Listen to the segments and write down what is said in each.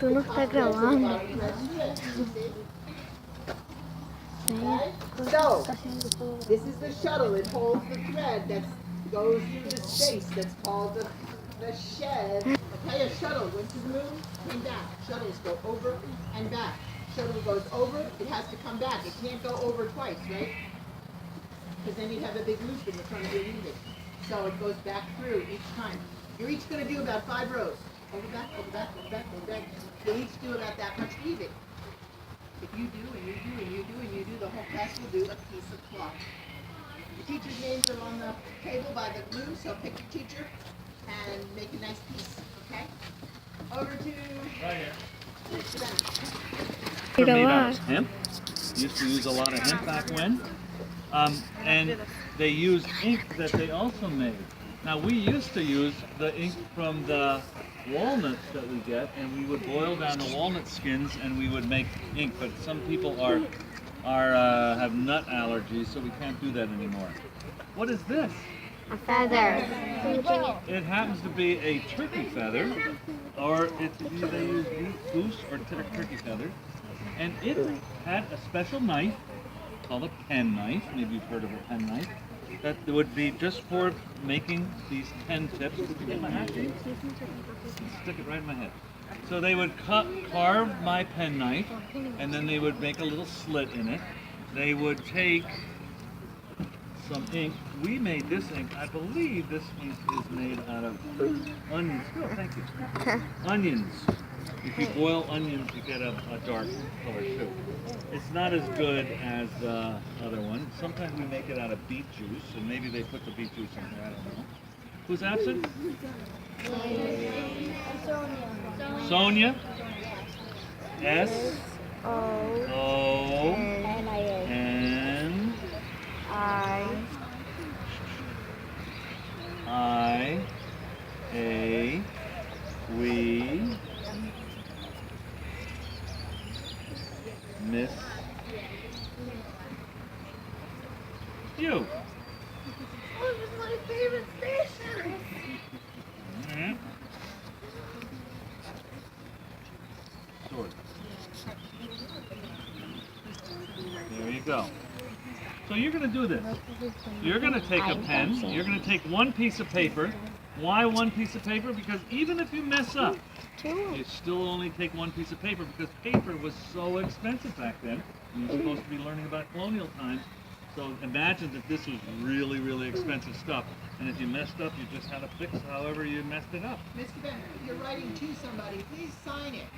Tú no estás grabando. So, this is the shuttle. It holds the thread that goes through the space that's called the shed. Okay, a shuttle went to the moon, came back. Shuttles go over and back. Shuttle goes over, it has to come back. It can't go over twice, right? Because then you'd have a big loop in the front of your weaving. So it goes back through each time. You're each going to do about 5 rows. Over back, over back, over back, over back. You'll each do about that much weaving. If you do, and you do, and you do, and you do, the whole class will do a piece of cloth. The teachers' names are on the table by the glue, so pick your teacher and make a nice piece, okay? Over to... Right here. They're made out of hemp. Used to use a lot of hemp back when. And they used ink that they also made. Now we used to use the ink from the walnuts that we get, and we would boil down the walnut skins and we would make ink. But some people have nut allergies, so we can't do that anymore. What is this? A feather. It happens to be a turkey feather, or they use goose or turkey feathers, and it had a special knife called a pen knife. Maybe you've heard of a pen knife. That would be just for making these pen tips. Did you get my hat, James? Stick it right in my head. So they would carve my pen knife, and then they would make a little slit in it. They would take some ink. We made this ink. I believe this ink is made out of onions. Oh, thank you. Onions. If you boil onions, you get a dark color too. It's not as good as the other one. Sometimes we make it out of beet juice, and maybe they put the beet juice in there. I don't know. Who's absent? Sonia. S. O. N. I. A. We. Miss you. This is my favorite station. Mm-hmm. Sword. There you go. So you're going to do this. You're going to take a pen. You're going to take one piece of paper. Why one piece of paper? Because even if you mess up, you still only take one piece of paper, because paper was so expensive back then. You were supposed to be learning about colonial times. So imagine that this was really, really expensive stuff. And if you messed up, you just had to fix however you messed it up. Mr. Bennett, if you're writing to somebody, please sign it.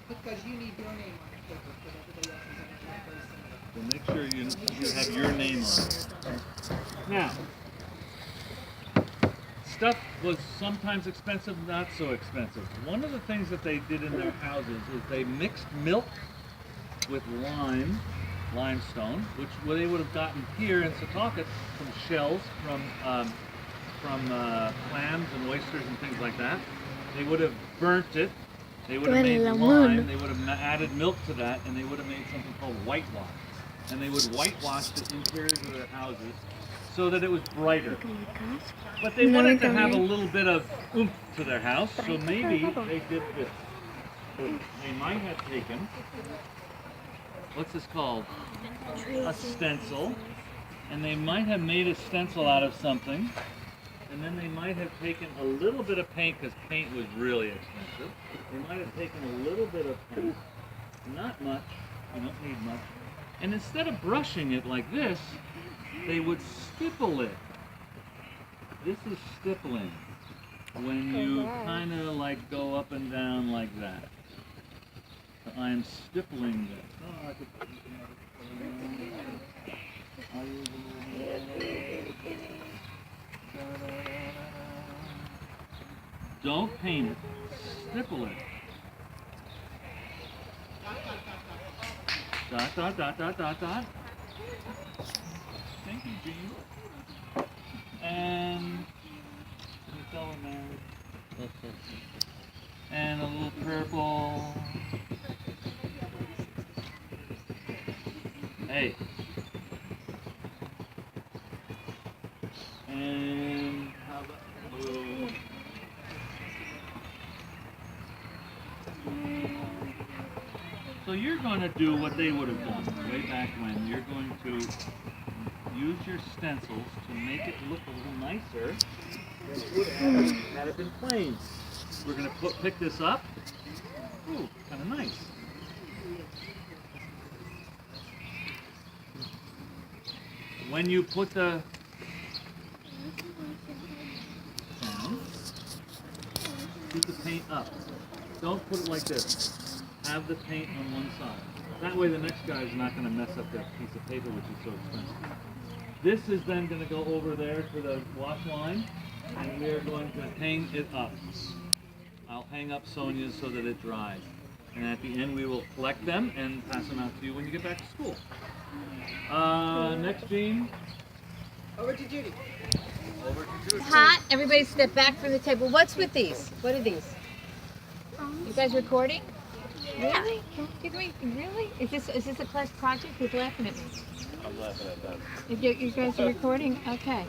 Because you need your name on the paper, because everybody else is going to very similar. So make sure you have your name on it. Now, stuff was sometimes expensive, not so expensive. One of the things that they did in their houses is they mixed milk with limestone, which they would have gotten here in Setauket from shells, from clams and oysters and things like that. They would have burnt it. They would have made lime. They would have added milk to that, and they would have made something called whitewash. And they would whitewash the interiors of their houses so that it was brighter. But they wanted to have a little bit of oomph to their house, so maybe they did this. They might have taken, what's this called? A stencil. And they might have made a stencil out of something. And then they might have taken a little bit of paint, because paint was really expensive. They might have taken a little bit of paint, not much, you don't need much. And instead of brushing it like this, they would stipple it. This is stippling, when you kind of like go up and down like that. So I'm stippling this. Oh, I could... Don't paint it, stipple it. Dot, dot, dot, dot, dot, dot. Thank you, Gene. And and a little purple. Hey. And how about blue? So you're going to do what they would have done way back when. You're going to use your stencils to make it look a little nicer than it would have had it been plain. We're going to pick this up. Ooh, kind of nice. When you put the down, keep the paint up. Don't put it like this. Have the paint on one side. That way the next guy is not going to mess up that piece of paper, which is so expensive. This is then going to go over there to the wash line, and we are going to hang it up. I'll hang up Sonia's so that it dries. And at the end we will collect them and pass them out to you when you get back to school. Next, Jean. Over to Judy. Over to Judy. Hot. Everybody step back from the table. What's with these? What are these? You guys recording? Really? Really? Is this a class project? Who's laughing at me? I'm laughing at that. You guys are recording? Okay.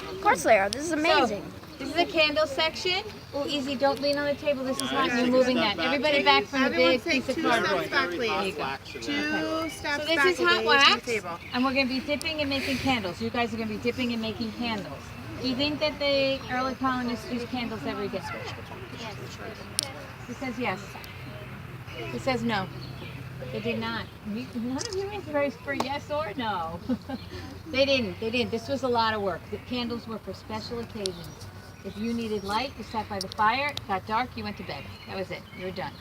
Of course they are. This is amazing. So, this is the candle section. Oh, easy. Don't lean on the table. This is hot. You're moving that. Everybody back from the big piece of cardboard. Back, please. There you go. Two steps So this back is hot away wax, from the table. and we're going to be dipping and making candles. You guys are going to be dipping and making candles. Do you think that the early colonists used candles every day? He says yes. He says no. They did not. None of you answered for yes or no. They didn't. They didn't. This was a lot of work. The candles were for special occasions. If you needed light, you sat by the fire. It got dark, you went to bed. That was it. You were done.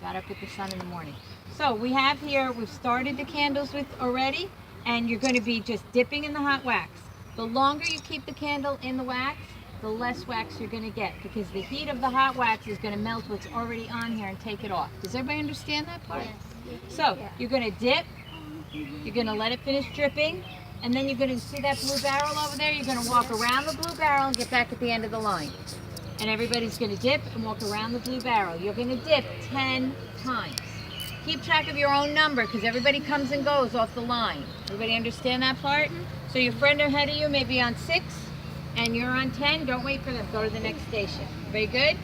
Got up with the sun in the morning. So we have here, we've started the candles with already, and you're going to be just dipping in the hot wax. The longer you keep the candle in the wax, the less wax you're going to get, because the heat of the hot wax is going to melt what's already on here and take it off. Does everybody understand that part? So you're going to dip, you're going to let it finish dripping, and then you're going to see that blue barrel over there. You're going to walk around the blue barrel and get back at the end of the line. And everybody's going to dip and walk around the blue barrel. You're going to dip 10 times. Keep track of your own number, because everybody comes and goes off the line. Everybody understand that part? So your friend ahead of you may be on 6, and you're on 10. Don't wait for them. Go to the next station. Very good?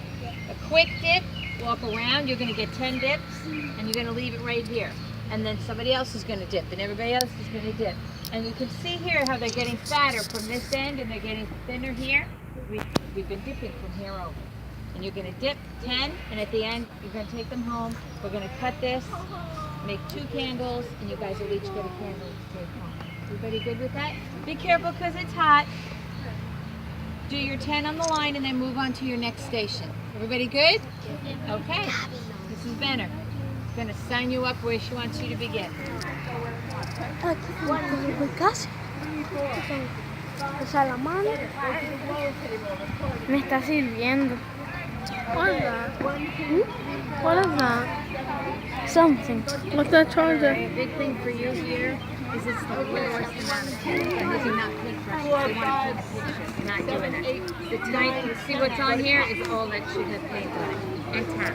A quick dip, walk around. You're going to get 10 dips, and you're going to leave it right here. And then somebody else is going to dip, and everybody else is going to dip. And you can see here how they're getting fatter from this end, and they're getting thinner here. We've been dipping from here over. And you're going to dip 10, and at the end, you're going to take them home. We're going to cut this, make 2 candles, and you guys will each get a candle to take home. Everybody good with that? Be careful because it's hot. Do your 10 on the line, and then move on to your next station. Everybody good? Okay. Mrs. Benner is going to sign you up where she wants you to begin. Ubicas. Salamán. Me está sirviendo. What is that? What is that? Something. What's that charger? A big thing for you here is it's the lowest amount of paint. And these are not paintbrushes. They want to take pictures. We're not doing it. The tiny, you see what's on here is all that should have paint on it. And tap.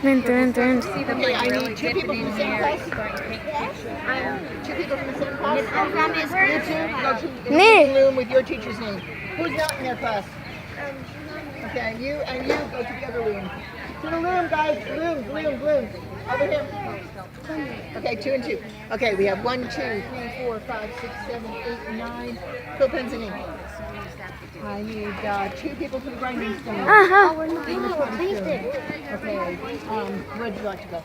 Vente. See them Okay, I like really need 2 dipping people from in the same here, class. starting to paint pictures. 2 people from the same class. You 2 go to the Me. room with your teacher's name. Who's not in their class? Okay, you and you go to the other room. To the room, guys. Room. Over here. Okay, 2 and 2. Okay, we have 1, 2, 3, 4, 5, 6, 7, 8, 9. Quill pens and ink. I need 2 people for the grinding stone. Ajá. Okay, where'd you like to go?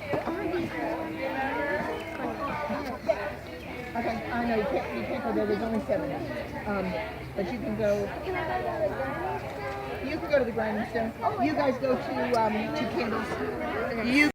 Okay, I know you can't go there. There's only 7. But you can go. You can go to the grinding stone. You guys go to candles. You.